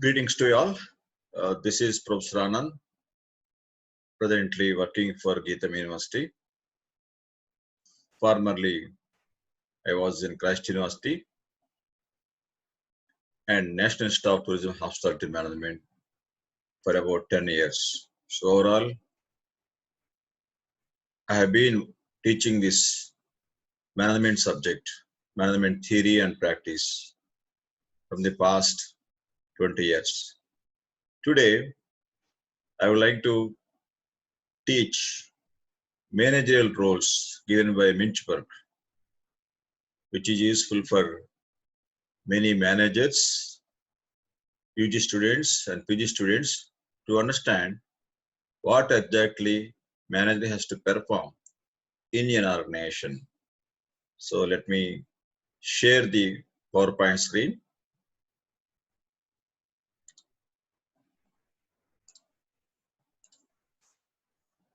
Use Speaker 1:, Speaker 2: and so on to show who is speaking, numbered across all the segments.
Speaker 1: Greetings to you all. This is Professor Anand, presently working for Geetham University. Formerly, I was in Christ University and National Institute of Tourism Hospitality Management for about 10 years. So overall, I have been teaching this management subject, management theory and practice from the past 20 years. Today, I would like to teach managerial roles given by Minchberg, which is useful for many managers, UG students and PG students to understand what exactly manager has to perform in an organization. So let me share the PowerPoint screen.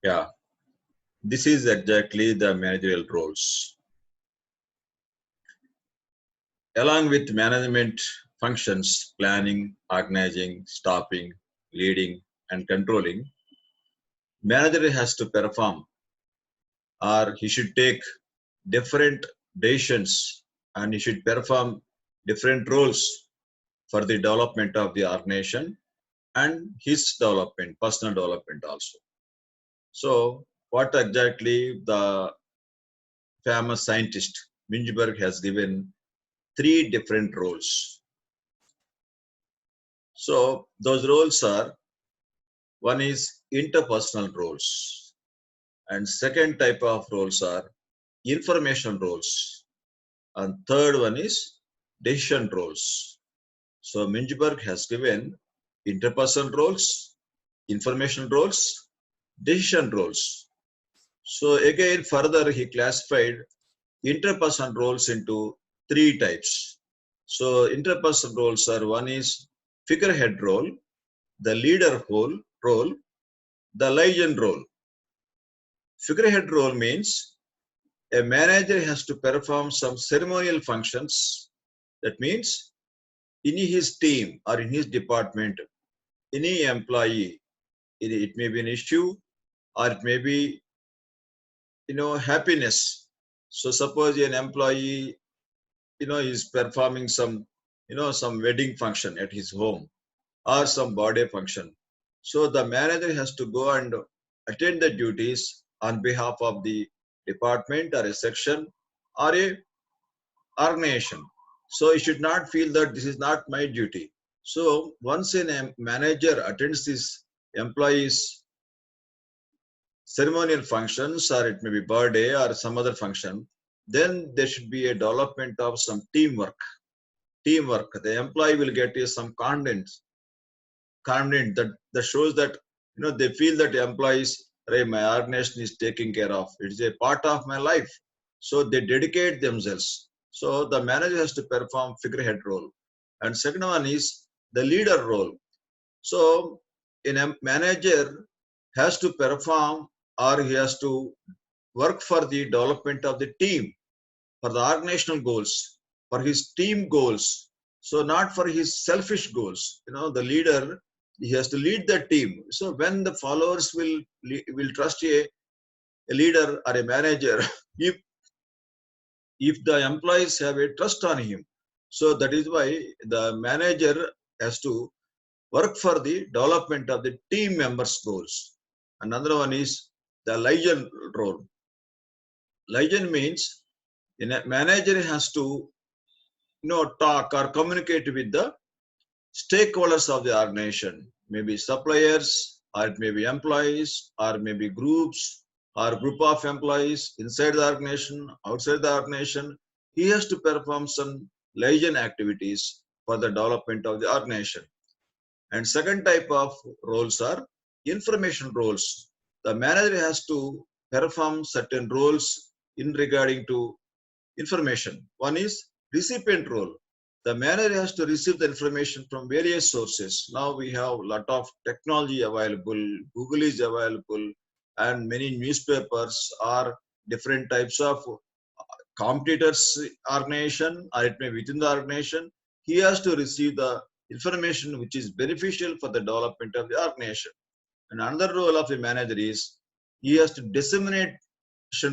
Speaker 1: Yeah, this is exactly the managerial roles. Along with management functions, planning, organizing, stopping, leading, and controlling, manager has to perform or he should take different decisions and he should perform different roles for the development of the organization and his development, personal development also. So what exactly the famous scientist Minchberg has given three different roles. So those roles are, one is interpersonal roles, and second type of roles are information roles, and third one is decision roles. So Minchberg has given interpersonal roles, information roles, decision roles. So again further he classified interpersonal roles into three types. So interpersonal roles are, one is figurehead role, the leader role, the liaison role. Figurehead role means a manager has to perform some ceremonial functions. That means in his team or in his department, any employee, it may be an issue or it may be, happiness. So suppose an employee, is performing some, some wedding function at his home or some birthday function. So the manager has to go and attend the duties on behalf of the department or a section or a organization. So he should not feel that this is not my duty. So once a manager attends this employee's ceremonial functions, or it may be birthday or some other function, then there should be a development of some teamwork. Teamwork. The employee will get some content that shows that they feel that employees, hey, my organization is taking care of. It is a part of my life. So they dedicate themselves. So the manager has to perform figurehead role. And second one is the leader role. So in a manager has to perform or he has to work for the development of the team, for the organizational goals, for his team goals. So not for his selfish goals. The leader, he has to lead the team. So when the followers will trust a leader or a manager, if the employees have a trust on him, so that is why the manager has to work for the development of the team members' goals. Another one is the liaison role. Liaison means a manager has to talk or communicate with the stakeholders of the organization, maybe suppliers, or it may be employees, or maybe groups, or group of employees inside the organization, outside the organization. He has to perform some liaison activities for the development of the organization. And second type of roles are information roles. The manager has to perform certain roles in regarding to information. One is recipient role. The manager has to receive the information from various sources. Now we have a lot of technology available, Google is available, and many newspapers are different types of competitors organization, or it may be within the organization. He has to receive the information which is beneficial for the development of the organization. And another role of a manager is he has to disseminate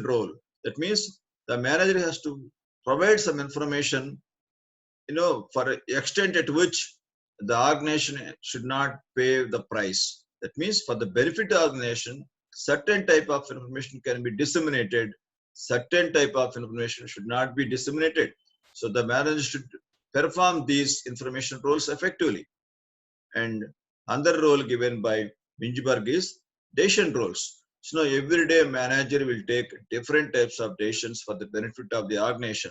Speaker 1: role. That means the manager has to provide some information, for extent at which the organization should not pay the price. That means for the benefit of the organization, certain type of information can be disseminated, certain type of information should not be disseminated. So the manager should perform these information roles effectively. And another role given by Minjberg is decision roles. So now every day manager will take different types of decisions for the benefit of the organization.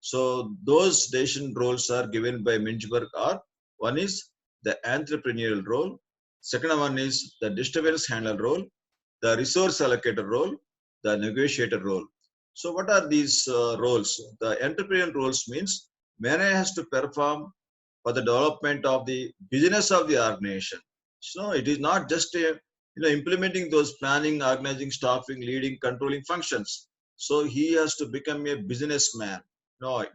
Speaker 1: So those decision roles are given by Minjberg are, one is the entrepreneurial role, second one is the disturbance handler role, the resource allocator role, the negotiator role. So what are these roles? The entrepreneurial roles means manager has to perform for the development of the business of the organization. So it is not just implementing those planning, organizing, staffing, leading, controlling functions. So he has to become a businessman,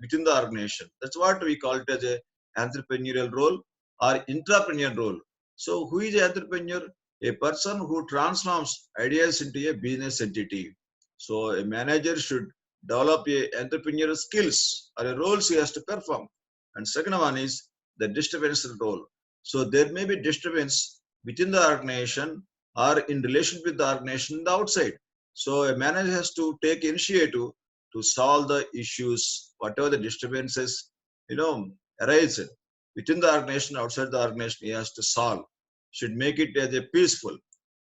Speaker 1: within the organization. That's what we call it as a entrepreneurial role or intrapreneur role. So who is an entrepreneur? A person who transforms ideas into a business entity. So a manager should develop a entrepreneurial skills or a roles he has to perform. And second one is the disturbance role. So there may be disturbance within the organization or in relation with the organization in the outside. So a manager has to take initiative to solve the issues, whatever the disturbances, arise within the organization, outside the organization, he has to solve. Should make it as a peaceful.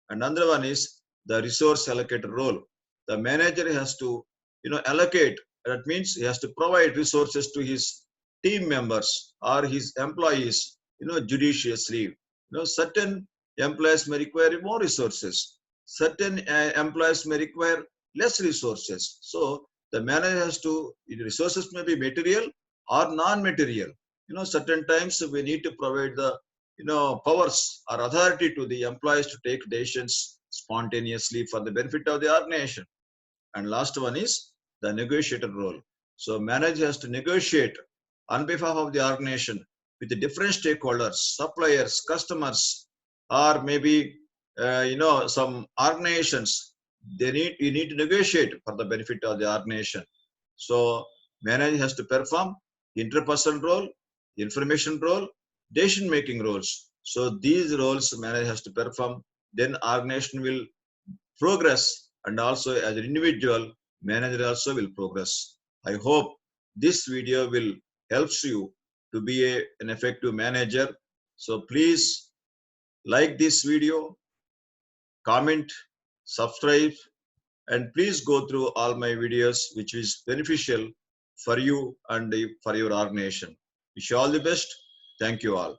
Speaker 1: And another one is the resource allocator role. The manager has to, allocate. That means he has to provide resources to his team members or his employees, judiciously. Certain employees may require more resources. Certain employees may require less resources. So the manager has to, resources may be material or non-material. Certain times we need to provide the, powers or authority to the employees to take decisions spontaneously for the benefit of the organization. And last one is the negotiator role. So manager has to negotiate on behalf of the organization with the different stakeholders, suppliers, customers, or maybe some organizations. You need to negotiate for the benefit of the organization. So manager has to perform interpersonal role, information role, decision making roles. So these roles manager has to perform. Then organization will progress, and also as an individual manager also will progress. I hope this video will helps you to be an effective manager. So please like this video, comment, subscribe, and please go through all my videos which is beneficial for you and for your organization. Wish you all the best. Thank you all.